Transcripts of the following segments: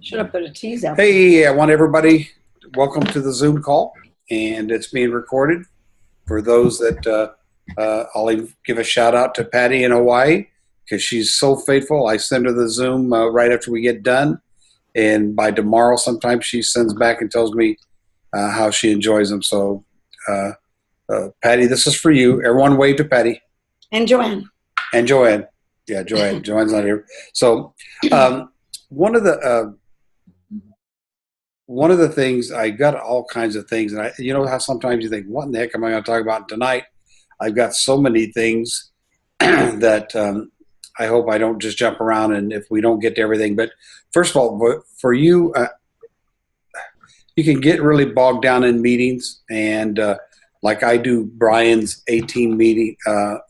Should have put a tease out. Hey, I want everybody, welcome to the Zoom call, and it's being recorded. For those that, I'll even give a shout out to Patty in Hawaii because she's so faithful. I send her the Zoom right after we get done, and by tomorrow sometimes she sends back and tells me how she enjoys them. So, Patty, this is for you. Everyone wave to Patty. And Joanne. And Joanne. Yeah, Joanne. Joanne's not here. So one of the things, I got all kinds of things, and you know how sometimes you think, what in the heck am I going to talk about tonight? I've got so many things that I hope I don't just jump around and if we don't get to everything. But first of all, for you, you can get really bogged down in meetings, and like I do Brian's 18 meeting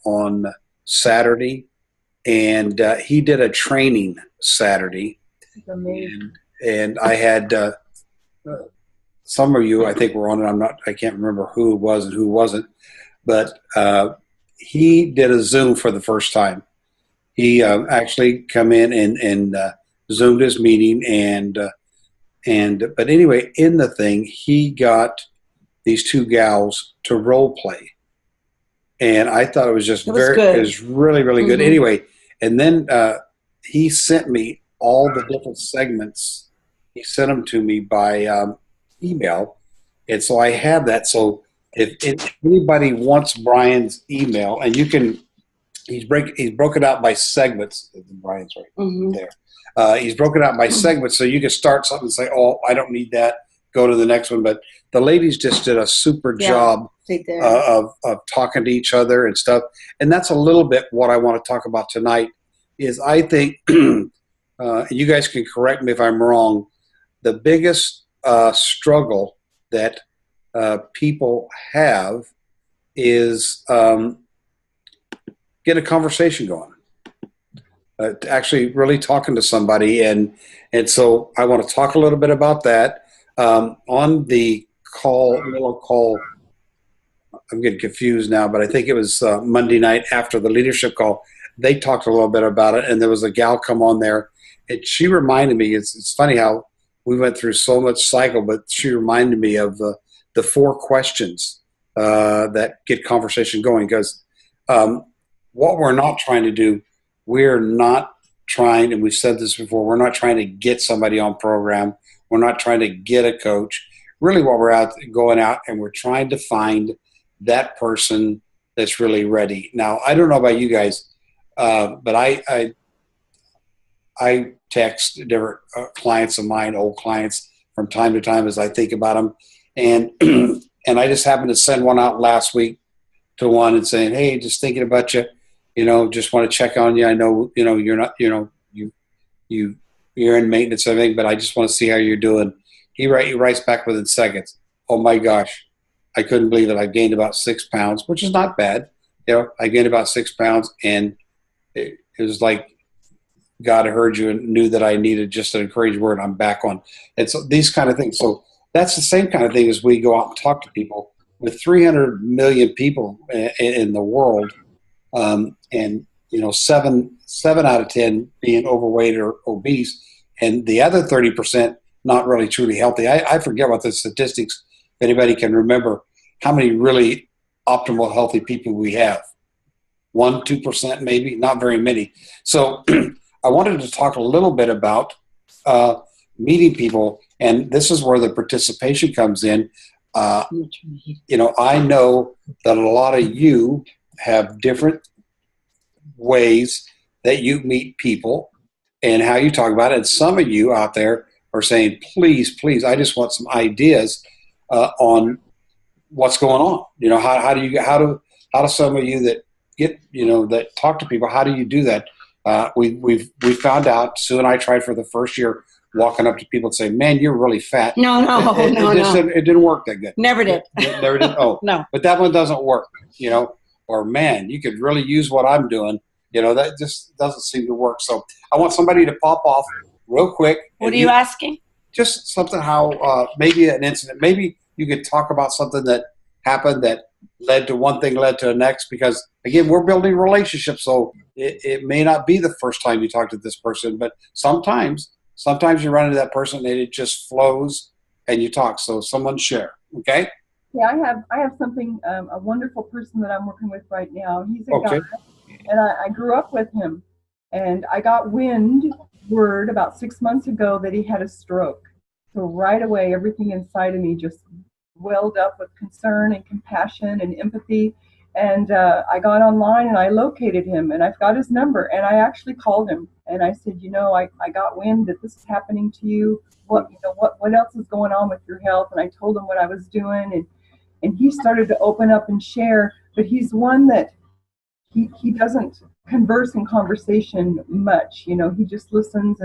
on Saturday, and he did a training Saturday, and I had some of you I think were on it. I can't remember who was and who wasn't, but he did a Zoom for the first time. He actually come in and Zoomed his meeting, but anyway, in the thing he got these two gals to role play, and I thought it was just it was really, really good. Anyway, and then he sent me all the different segments. He sent them to me by email, and so I have that. So if anybody wants Brian's email, and you can, he's broken out by segments. Brian's right there. He's broken out by segments, so you can start something and say, "Oh, I don't need that. Go to the next one." But the ladies just did a super job of talking to each other and stuff. And that's a little bit what I want to talk about tonight. Is I think, you guys can correct me if I'm wrong, the biggest struggle that people have is get a conversation going. Actually really talking to somebody. And so I want to talk a little bit about that. On the little call, I'm getting confused now, but I think it was Monday night after the leadership call, they talked a little bit about it, and there was a gal come on there, and she reminded me, it's funny how we went through so much cycle, but she reminded me of the four questions that get conversation going, because what we're not trying to do, we're not trying, and we've said this before, we're not trying to get somebody on program. We're not trying to get a coach. Really what we're going out and we're trying to find that person that's really ready. Now, I don't know about you guys, but I text different clients of mine, old clients, from time to time as I think about them. And and I just happened to send one out last week to one and saying, "Hey, just thinking about you. Just want to check on you. I know, you're not, you're in maintenance and everything, but I just want to see how you're doing." He writes back within seconds, "Oh my gosh, I couldn't believe it. I gained about 6 pounds," which is not bad. I gained about 6 pounds, and it was like God heard you and knew that I needed just an encouraging word. I'm back on. And so these kind of things. So that's the same kind of thing as we go out and talk to people with 300 million people in the world, and seven out of 10 being overweight or obese, and the other 30% not really truly healthy. I forget what the statistics, if anybody can remember, how many really optimal healthy people we have. 1%, 2% maybe, not very many. So I wanted to talk a little bit about meeting people, and this is where the participation comes in. I know that a lot of you have different ways that you meet people and how you talk about it. And some of you out there are saying, please, I just want some ideas on what's going on. How do some of you that get, that talk to people, how do you do that? We found out, Sue and I tried for the first year walking up to people and saying, "Man, you're really fat." No. It didn't work that good. Never did. Never did. Oh, no. But that one doesn't work, or man, you could really use what I'm doing. That just doesn't seem to work. So I want somebody to pop off real quick. What are you asking? Just something maybe an incident. Maybe you could talk about something that happened that led to one thing, led to the next, because again, we're building relationships. So it may not be the first time you talk to this person, but sometimes sometimes you run into that person and it just flows and you talk. So someone share, okay? Yeah, I have something, a wonderful person that I'm working with right now. He's a Okay. guy, and I grew up with him. And I got word about 6 months ago that he had a stroke. So right away, everything inside of me just welled up with concern and compassion and empathy. And I got online and I located him, and I've got his number. And I actually called him and I said, I got wind that this is happening to you. What else is going on with your health? And I told him what I was doing, and he started to open up and share. But he's one that he doesn't converse in conversation much. He just listens,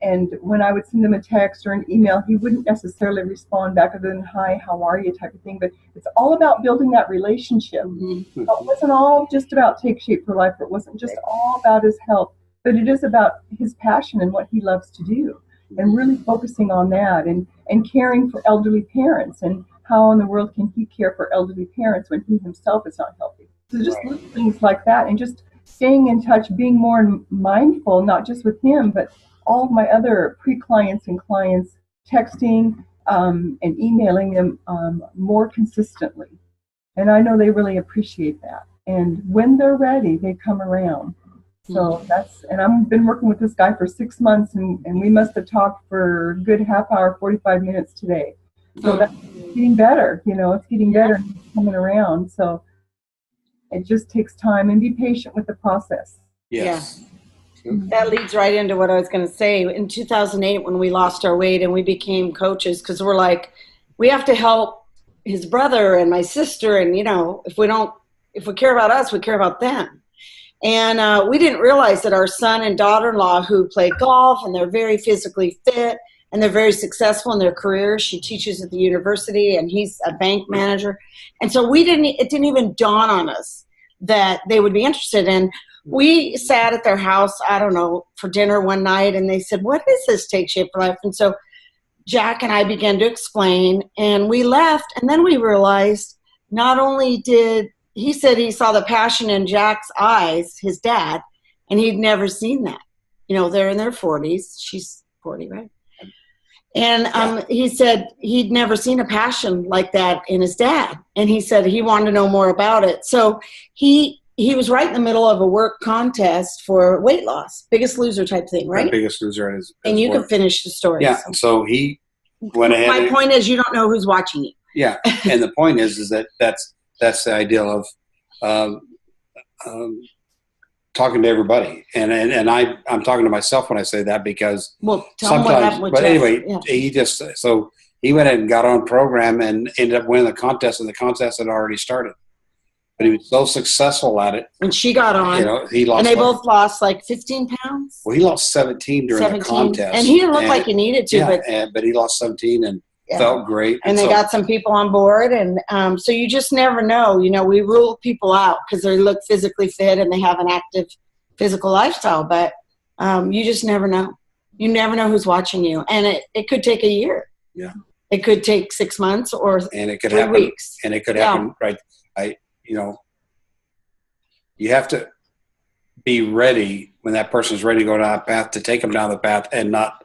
and when I would send him a text or an email, he wouldn't necessarily respond back other than hi, how are you type of thing. But it's all about building that relationship. Mm-hmm. It wasn't all just about Take Shape for Life. It wasn't just all about his health, but it is about his passion and what he loves to do, and really focusing on that, and caring for elderly parents. And how in the world can he care for elderly parents when he himself is not healthy? So just little things like that, and just staying in touch, being more mindful, not just with him, but all of my other pre-clients and clients, texting and emailing them more consistently. And I know they really appreciate that. And when they're ready, they come around. So and I've been working with this guy for 6 months, and we must have talked for a good half hour, 45 minutes today. So that's getting better, it's getting better and coming around. So it just takes time, and be patient with the process. Yes. Yeah. That leads right into what I was going to say. In 2008, when we lost our weight and we became coaches, because we're like, we have to help his brother and my sister. And, if we care about us, we care about them. And we didn't realize that our son and daughter-in-law, who play golf and they're very physically fit and they're very successful in their careers. She teaches at the university and he's a bank manager. And so it didn't even dawn on us that they would be interested. And we sat at their house, I don't know, for dinner one night, and they said, what is this Take Shape for Life? And so Jack and I began to explain, and we left, and then we realized not only did he said he saw the passion in Jack's eyes, his dad, and he'd never seen that. They're in their 40s. She's 40, right? And he said he'd never seen a passion like that in his dad. And he said he wanted to know more about it. So he was right in the middle of a work contest for weight loss, Biggest Loser type thing, right? Biggest Loser. And you can finish the story. Yeah, so he went ahead. My point is, you don't know who's watching you. Yeah, and the point is that that's the ideal of talking to everybody, and I'm talking to myself when I say that, because tell him what happened with Jeff. Anyway, he went ahead and got on program and ended up winning the contest, and the contest had already started. But he was so successful at it. And she got on. He lost. And they both lost like 15 pounds. Well, he lost 17 during the contest, and he didn't look like he needed to. But he lost 17 and felt great. And they got some people on board, and so you just never know. We rule people out because they look physically fit and they have an active physical lifestyle, but you just never know. You never know who's watching you, and it could take a year. Yeah, it could take 6 months and it could 3 happen, weeks, and it could happen right. You have to be ready when that person's ready to go down that path, to take them down the path, and not,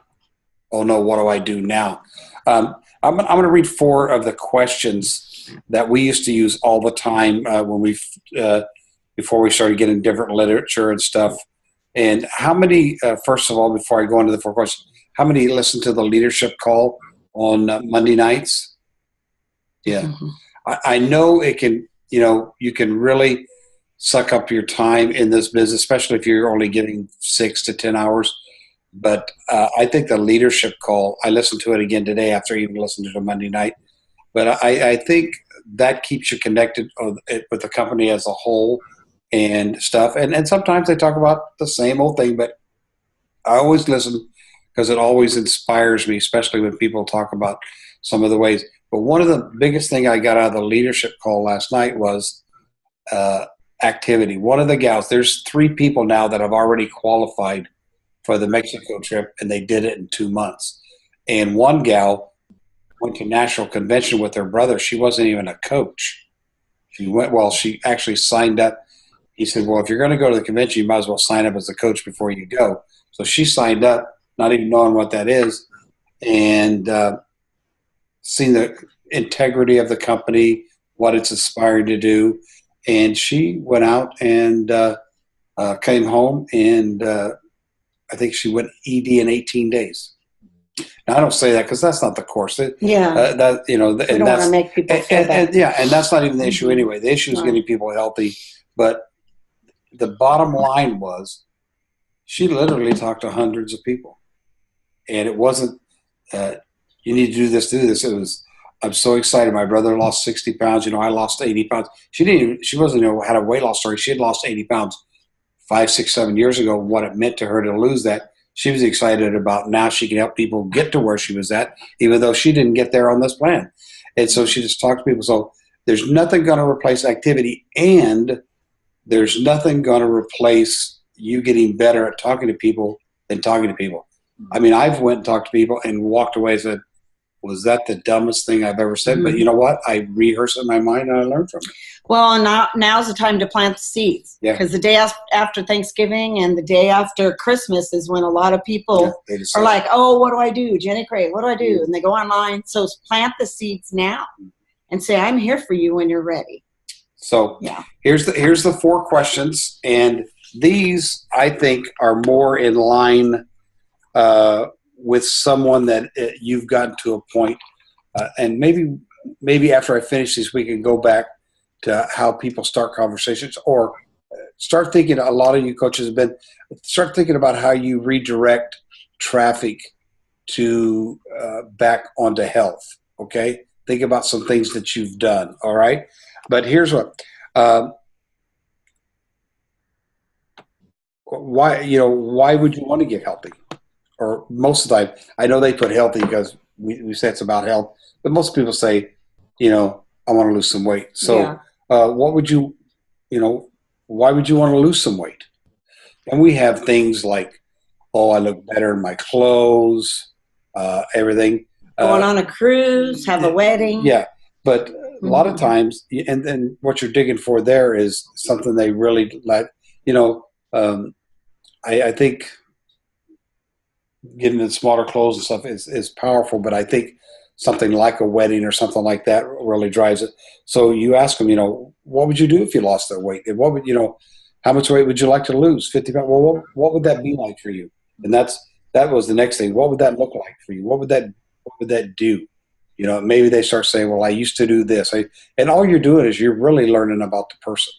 oh no, what do I do now? I'm going to read 4 of the questions that we used to use all the time when we before we started getting different literature and stuff. And how many, first of all, before I go into the 4 questions, how many listen to the leadership call on Monday nights? Yeah. Mm-hmm. I know it can, you can really suck up your time in this business, especially if you're only getting 6 to 10 hours. But I think the leadership call, I listened to it again today after even listening to it Monday night. But I think that keeps you connected with the company as a whole and stuff. And sometimes they talk about the same old thing, but I always listen because it always inspires me, especially when people talk about some of the ways. But one of the biggest thing I got out of the leadership call last night was activity. One of the gals, there's 3 people now that have already qualified for the Mexico trip, and they did it in 2 months. And one gal went to national convention with her brother. She wasn't even a coach. She actually signed up. He said, well, if you're going to go to the convention, you might as well sign up as a coach before you go. So she signed up not even knowing what that is, and seeing the integrity of the company, what it's aspiring to do. And she went out and came home, and I think she went ED in 18 days. Now, I don't say that because that's not the course. Yeah. That We don't want to make people feel bad. yeah, and that's not even the issue anyway. The issue is getting people healthy. But the bottom line was, she literally talked to hundreds of people, and it wasn't you need to do this, do this. It was, I'm so excited. My brother lost 60 pounds. I lost 80 pounds. She wasn't had a weight loss story. She had lost 80 pounds 5, 6, 7 years ago. What it meant to her to lose that. She was excited about now she can help people get to where she was at, even though she didn't get there on this plan. And so she just talked to people. So there's nothing going to replace activity, and there's nothing going to replace you getting better at talking to people than talking to people. I mean, I've went and talked to people and walked away and said, was that the dumbest thing I've ever said? But you know what? I rehearsed it in my mind and I learned from it. Well, now's the time to plant the seeds. Because the day after Thanksgiving and the day after Christmas is when a lot of people are like, oh, what do I do? Jenny Craig, what do I do? And they go online. So plant the seeds now and say, I'm here for you when you're ready. So here's the 4 questions. And these, I think, are more in line with someone that you've gotten to a point. And maybe after I finish this, we can go back to how people start conversations, or start thinking. A lot of you coaches have been, start thinking about how you redirect traffic to back onto health. Okay. Think about some things that you've done. All right. But here's what, why would you want to get healthy? Or most of the time, I know they put healthy because we say it's about health, but most people say, I want to lose some weight. So what would you, why would you want to lose some weight? And we have things like, oh, I look better in my clothes, everything. Going on a cruise, have a wedding. Yeah. But a lot of times, and then what you're digging for there is something they really like, I think getting in smaller clothes and stuff is powerful, but I think something like a wedding or something like that really drives it. So you ask them, what would you do if you lost that weight? And what would, how much weight would you like to lose? 50 pounds? Well, what would that be like for you? And that was the next thing. What would that look like for you? What would that do? Maybe they start saying, well, I used to do this. And all you're doing is you're really learning about the person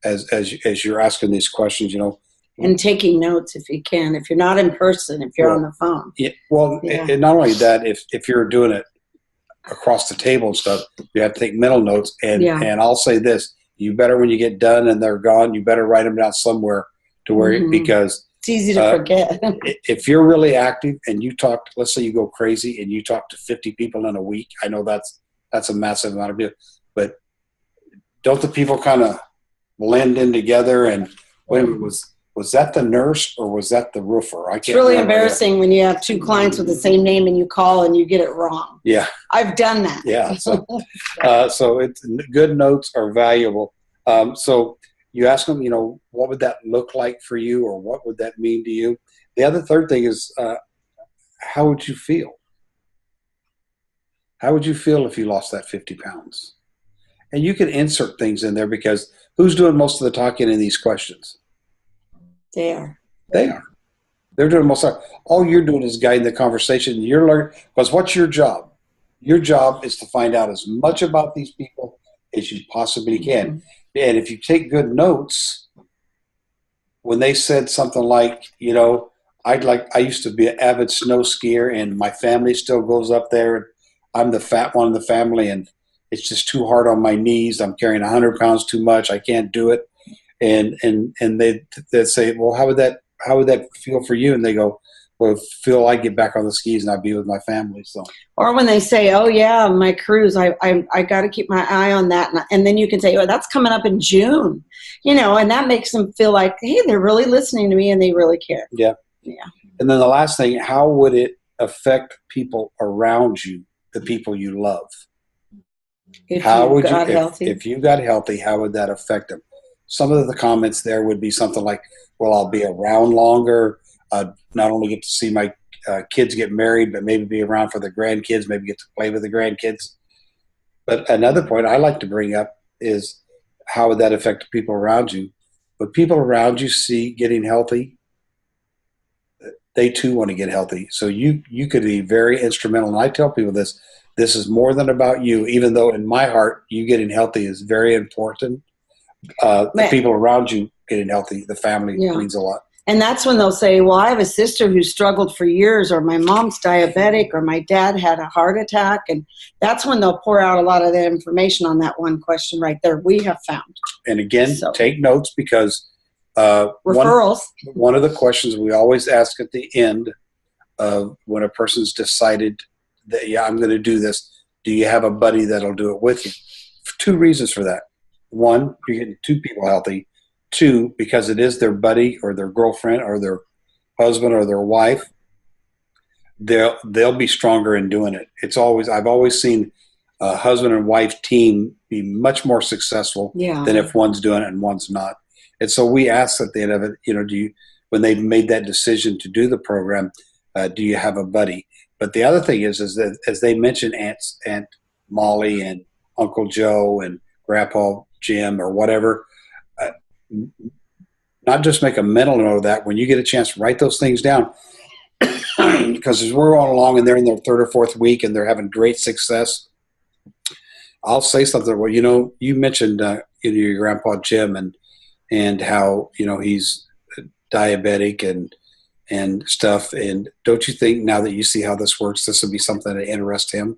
as you're asking these questions, And taking notes if you can, if you're not in person, if you're on the phone. Yeah. Well, and not only that, if you're doing it across the table and stuff, you have to take mental notes. And I'll say this, you better, when you get done and they're gone, you better write them down somewhere to where, because it's easy to forget. If you're really active and you talk, let's say you go crazy and you talk to 50 people in a week, I know that's a massive amount of people, but don't the people kind of blend in together? And wait a minute, was that the nurse or was that the roofer? It's really embarrassing when you have 2 clients with the same name and you call and you get it wrong. Yeah. I've done that. Yeah. So, so it's good notes are valuable. So you ask them, what would that look like for you, or what would that mean to you? The third thing is, how would you feel? How would you feel if you lost that 50 pounds? And you can insert things in there, because who's doing most of the talking in these questions? They are. They're doing most of it. All you're doing is guiding the conversation. You're learning, because what's your job? Your job is to find out as much about these people as you possibly can. And if you take good notes, when they said something like, I used to be an avid snow skier and my family still goes up there. I'm the fat one in the family and it's just too hard on my knees. I'm carrying 100 pounds too much. I can't do it. And they'd say, well, how would that feel for you? And they go, well, feel I get back on the skis and I'd be with my family. So, or when they say, oh yeah, my cruise, I got to keep my eye on that. And then you can say, oh, that's coming up in June, and that makes them feel like, hey, they're really listening to me and they really care. Yeah. Yeah. And then the last thing, how would it affect people around you, the people you love? If you got healthy, how would that affect them? Some of the comments there would be something like, well, I'll be around longer. not only get to see my kids get married, but maybe be around for the grandkids, maybe get to play with the grandkids. But another point I like to bring up is how would that affect the people around you? When people around you see getting healthy, they too want to get healthy. So you could be very instrumental. And I tell people this is more than about you, even though in my heart, you getting healthy is very important. The people around you getting healthy, the family means a lot. And that's when they'll say, well, I have a sister who struggled for years, or my mom's diabetic, or my dad had a heart attack. And that's when they'll pour out a lot of that information on that one question right there, we have found. And again, take notes, because referrals. One of the questions we always ask at the end of when a person's decided that, yeah, I'm going to do this, do you have a buddy that'll do it with you? 2 reasons for that. 1, you're getting 2 people healthy. 2, because it is their buddy or their girlfriend or their husband or their wife, they'll be stronger in doing it. I've always seen a husband and wife team be much more successful than if one's doing it and one's not. And so we ask at the end of it, when they've made that decision to do the program, do you have a buddy? But the other thing is that as they mentioned Aunt Molly and Uncle Joe and Grandpa Jim or whatever, not just make a mental note of that. When you get a chance, write those things down, because as we're all along and they're in their 3rd or 4th week and they're having great success, I'll say something. Well, you mentioned your Grandpa Jim and how he's diabetic and stuff. And don't you think now that you see how this works, this would be something that interests him?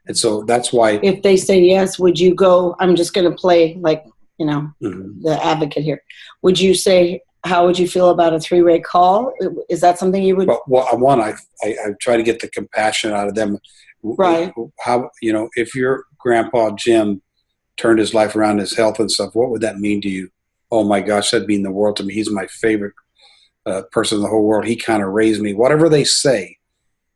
And so that's why. If they say yes, would you go? I'm just going to play like. The advocate here. Would you say, how would you feel about a 3-way call? Is that something you would? Well, I try to get the compassion out of them. Right. How, if your Grandpa Jim turned his life around, his health and stuff, what would that mean to you? Oh my gosh, that'd mean the world to me. He's my favorite person in the whole world. He kind of raised me. Whatever they say,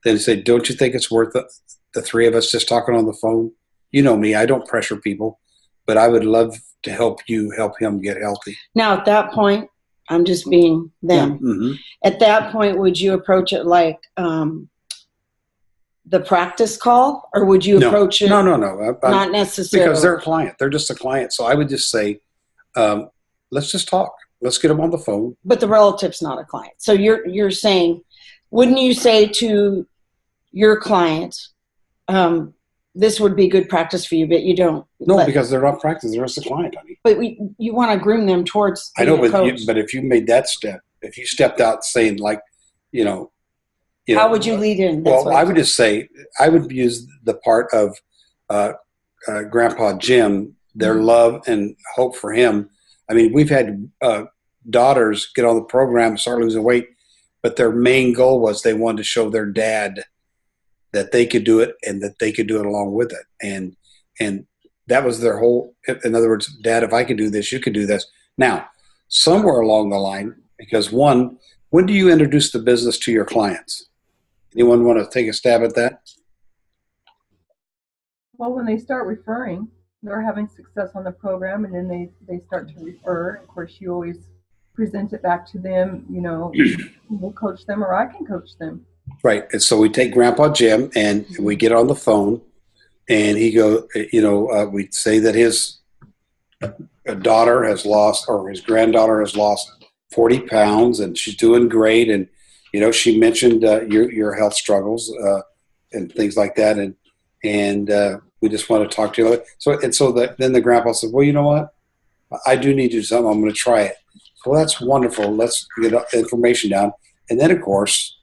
then say, don't you think it's worth the 3 of us just talking on the phone? You know me, I don't pressure people, but I would love to help him get healthy. Now, at that point, I'm just being them. Yeah. Mm-hmm. At that point, would you approach it like the practice call, or would you approach it? No. Not necessarily. Because they're a client. They're just a client. So I would just say, let's just talk. Let's get them on the phone. But the relative's not a client. So you're saying, wouldn't you say to your client, this would be good practice for you, but you don't. No, because they're not practicing. They're just a client, honey. But you want to groom them towards being a coach. But if you made that step, if you stepped out saying like, how would you lead in? Well, I would just say, I would use the part of Grandpa Jim, their love and hope for him. I mean, we've had daughters get on the program, start losing weight, but their main goal was they wanted to show their dad that they could do it and that they could do it along with it. And that was their whole, in other words, Dad, if I could do this, you could do this. Now, somewhere along the line, because when do you introduce the business to your clients? Anyone want to take a stab at that? Well, when they start referring, they're having success on the program, and then they start to refer. Of course, you always present it back to them, we'll coach them or I can coach them. Right. And so we take Grandpa Jim and we get on the phone and he we say that his daughter has lost, or his granddaughter has lost 40 pounds and she's doing great. And, she mentioned your health struggles and things like that. And we just want to talk to you. Then the grandpa said, well, you know what? I do need to do something. I'm going to try it. Well, that's wonderful. Let's get information down. And then, of course,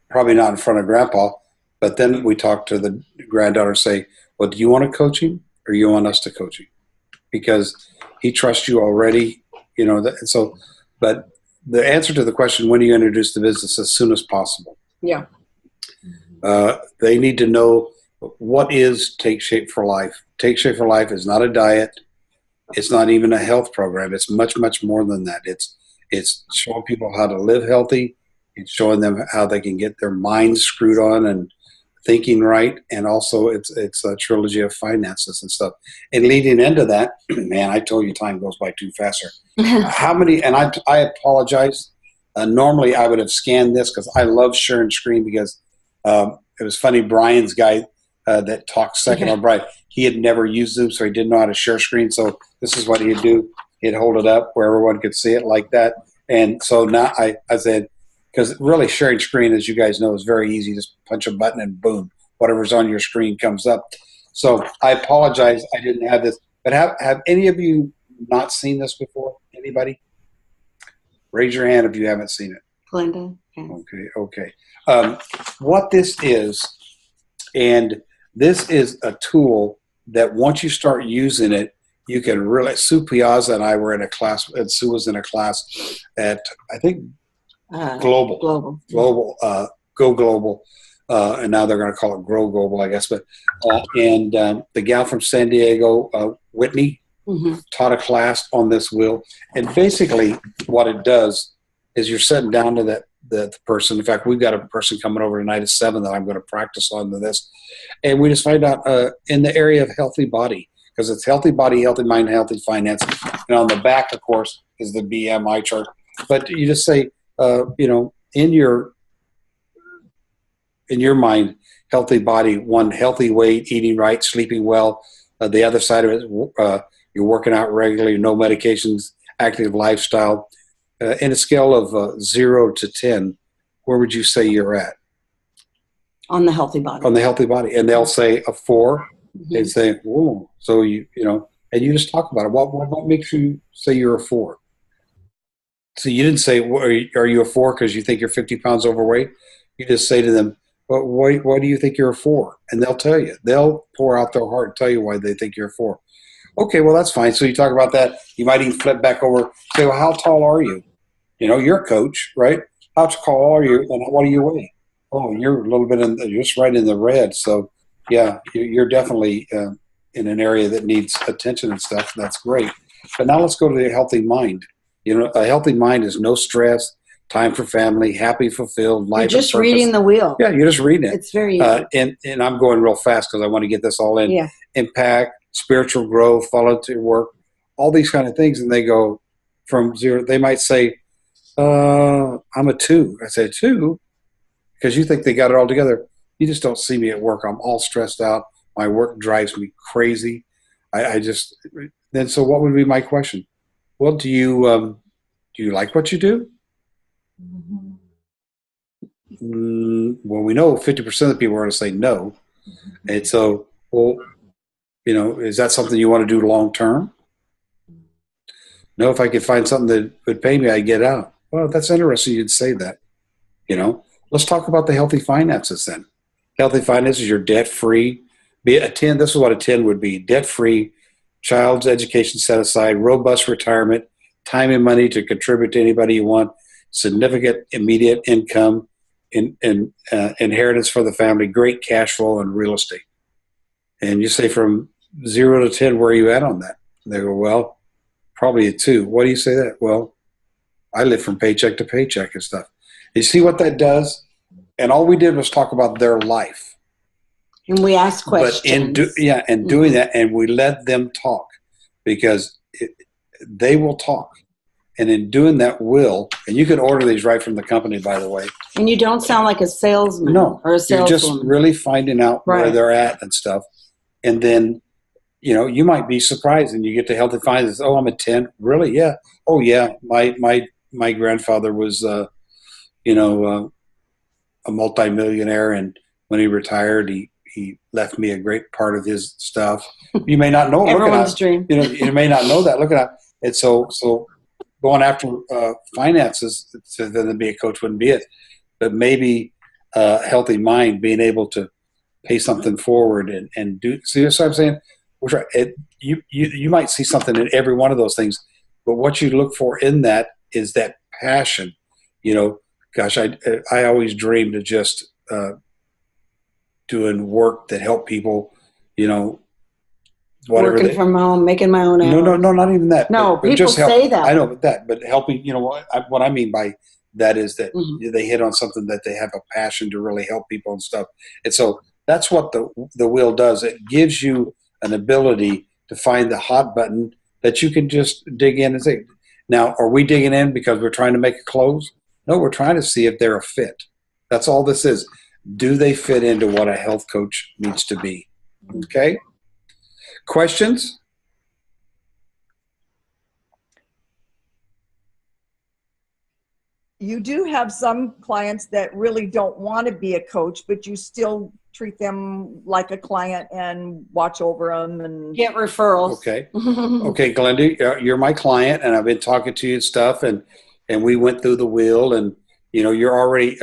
probably not in front of Grandpa, but then we talk to the granddaughter and say, well, do you want to coach him or you want us to coach him? Because he trusts you already, but the answer to the question, when do you introduce the business? As soon as possible. Yeah. They need to know what is Take Shape for Life. Take Shape for Life is not a diet. It's not even a health program. It's much, much more than that. It's showing people how to live healthy. It's showing them how they can get their minds screwed on and thinking right. And also it's a trilogy of finances and stuff. And leading into that, man, I told you time goes by too faster. How many, and I apologize Normally, I would have scanned this because I love sharing screen because it was funny. Brian's guy that talked second on Brian, he had never used Zoom, so he didn't know how to share screen. So this is what he'd do. He'd hold it up where everyone could see it like that. And so now I said, because really sharing screen, as you guys know, is very easy. Just punch a button and boom, whatever's on your screen comes up. So I apologize I didn't have this. But have any of you not seen this before? Anybody? Raise your hand if you haven't seen it. Glenda. Okay. What this is, and this is a tool that once you start using it, you can really. Sue Piazza and I were in a class, and Sue was in a class at, I think, Global. Go Global. And now they're going to call it Grow Global, I guess. But the gal from San Diego, Whitney, taught a class on this wheel. And basically what it does is you're sitting down to the person. In fact, we've got a person coming over tonight at 7 that I'm going to practice on this. And we just find out in the area of healthy body, because it's healthy body, healthy mind, healthy finance. And on the back, of course, is the BMI chart. But you just say, in your mind, healthy body, one, healthy weight, eating right, sleeping well. The other side of it, you're working out regularly, no medications, active lifestyle. In a scale of 0 to 10, where would you say you're at? On the healthy body. On the healthy body. And they'll say a 4. They'd say, whoa. So, and you just talk about it. What makes you say you're a 4? So you didn't say, are you a 4 because you think you're 50 pounds overweight? You just say to them, well, why do you think you're a 4? And they'll tell you. They'll pour out their heart and tell you why they think you're a 4. Okay, well, that's fine. So you talk about that. You might even flip back over, say, well, how tall are you? You're a coach, right? How tall are you and what do you weigh? Oh, you're a little bit you're just right in the red. So, yeah, you're definitely in an area that needs attention and stuff. That's great. But now let's go to the healthy mind. A healthy mind is no stress, time for family, happy, fulfilled, life. You're just reading the wheel. Yeah, you're just reading it. It's very easy. And I'm going real fast because I want to get this all in. Yeah. Impact, spiritual growth, volunteer work, all these kind of things. And they go from 0. They might say, I'm a 2. I say 2 because you think they got it all together. You just don't see me at work. I'm all stressed out. My work drives me crazy. Then so what would be my question? Well, do you like what you do? Well, we know 50% of the people are going to say no. And so, well, is that something you want to do long term? No, if I could find something that would pay me, I'd get out. Well, that's interesting you'd say that. Let's talk about the healthy finances then. Healthy finances, you're debt-free. Be a 10, this is what a 10 would be. Debt-free, child's education set aside, robust retirement, time and money to contribute to anybody you want, significant immediate income, inheritance for the family, great cash flow, and real estate. And you say from 0 to 10, where are you at on that? And they go, well, probably a 2. Why do you say that? Well, I live from paycheck to paycheck and stuff. You see what that does? And all we did was talk about their life. And we asked questions. But doing that, and we let them talk because they will talk. And in doing that and you can order these right from the company, by the way. And you don't sound like a salesman or a saleswoman. You're just really finding out where they're at and stuff. And then, you might be surprised and you get to healthy finances. Oh, I'm a 10. Really? Yeah. Oh, yeah. My grandfather was, a multimillionaire. And when he retired, he left me a great part of his stuff. You may not know. Everyone's dream. You may not know that. Look at that. And so going after finances, so then to be a coach wouldn't be it. But maybe a healthy mind, being able to pay something forward and do. See what I'm saying? You might see something in every one of those things, but what you look for in that is that passion. Gosh, I always dreamed of just doing work that helped people. Working from home, making my own hours. No, not even that. No, but people just say that. I know, but helping. What I mean by that is that they hit on something that they have a passion to really help people and stuff. And so that's what the wheel does. It gives you an ability to find the hot button that you can just dig in and say. Now, are we digging in because we're trying to make a close? No, we're trying to see if they're a fit. That's all this is. Do they fit into what a health coach needs to be? Okay. Questions? You do have some clients that really don't want to be a coach, but you still treat them like a client and watch over them and Get referrals. Okay. Okay, Glenda, you're my client, and I've been talking to you and stuff, and we went through the wheel, and you're already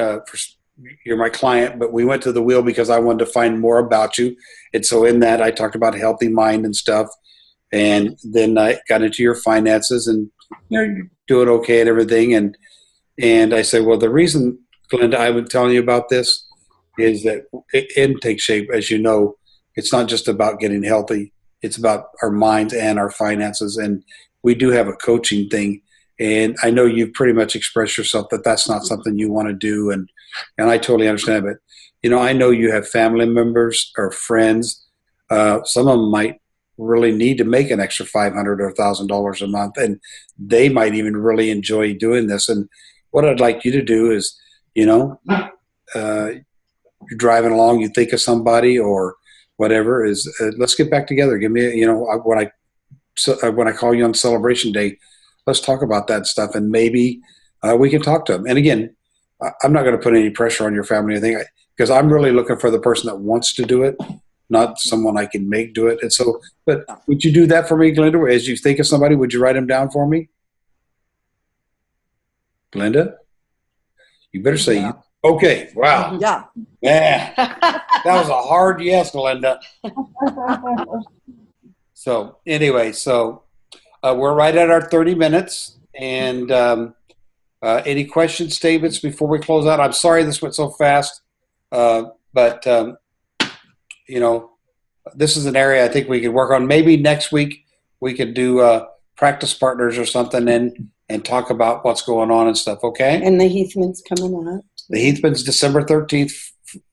you're my client, but we went through the wheel because I wanted to find more about you, and so in that I talked about healthy mind and stuff, and then I got into your finances, and you're doing okay and everything, and I said, well, the reason, Glenda, I've been telling you about this is that intake shape, as you know, it's not just about getting healthy. It's about our minds and our finances. And we do have a coaching thing. And I know you've pretty much expressed yourself that that's not something you want to do. And I totally understand. But, I know you have family members or friends. Some of them might really need to make an extra $500 or $1,000 a month. And they might even really enjoy doing this. And what I'd like you to do is, you're driving along, you think of somebody or whatever, is let's get back together. Give me, when I call you on Celebration Day, let's talk about that stuff, and maybe we can talk to them. And again, I'm not going to put any pressure on your family or anything, because I'm really looking for the person that wants to do it, not someone I can make do it. And so, but would you do that for me, Glenda? As you think of somebody, would you write them down for me? Glenda? You better say Yeah. Okay. Wow. yeah. Yeah. That was a hard yes, Glenda. So anyway, we're right at our 30 minutes. And any questions, statements before we close out? I'm sorry this went so fast. But this is an area I think we could work on. Maybe next week we could do practice partners or something and talk about what's going on and stuff, okay? And the Heathman's coming up. The Heathman's December 13th.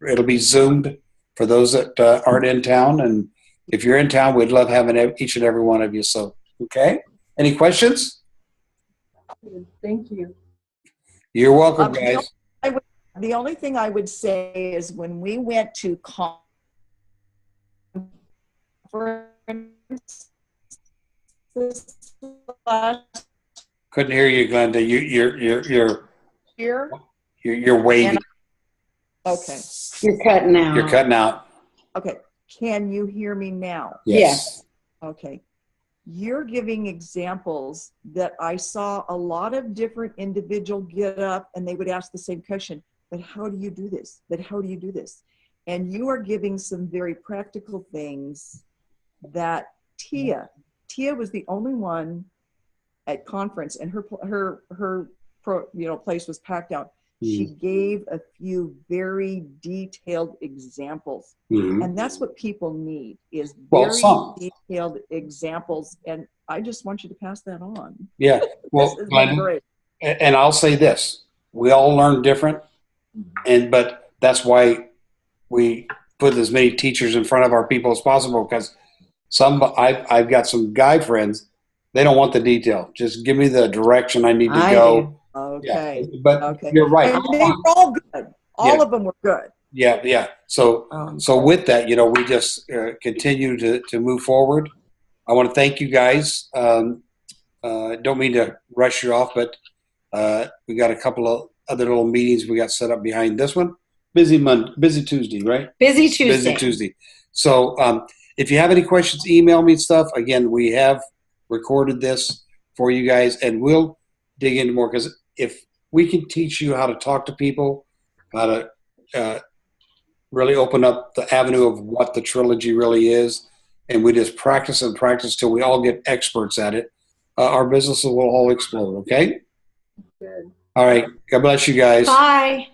It'll be Zoomed for those that aren't in town. And if you're in town, we'd love having each and every one of you. So, okay. Any questions? Thank you. You're welcome, guys. The only thing I would say is when we went to conference last Couldn't hear you, Glenda. You're waving. Okay. You're cutting out. You're cutting out. Okay. Can you hear me now? Yes. Okay. You're giving examples that I saw a lot of different individuals get up and they would ask the same question, but how do you do this? But how do you do this? And you are giving some very practical things that Tia was the only one at conference, and her place was packed out. She gave a few very detailed examples, and that's what people need, is very detailed examples. And I just want you to pass that on. Yeah, well, this has been great. And I'll say this: we all learn different, but that's why we put as many teachers in front of our people as possible. Because I've got some guy friends, they don't want the detail. Just give me the direction I need to go. Do. Okay. Yeah. But you're right. And they were all good. All of them were good. Yeah. So with that, we just continue to move forward. I want to thank you guys. Don't mean to rush you off, but we got a couple of other little meetings we got set up behind this one. Busy Tuesday, right? Busy Tuesday. Busy Tuesday. So if you have any questions, email me stuff. Again, we have recorded this for you guys, and we'll dig into more, because if we can teach you how to talk to people, how to really open up the avenue of what the trilogy really is, and we just practice and practice till we all get experts at it, our businesses will all explode, okay? Good. All right. God bless you guys. Bye.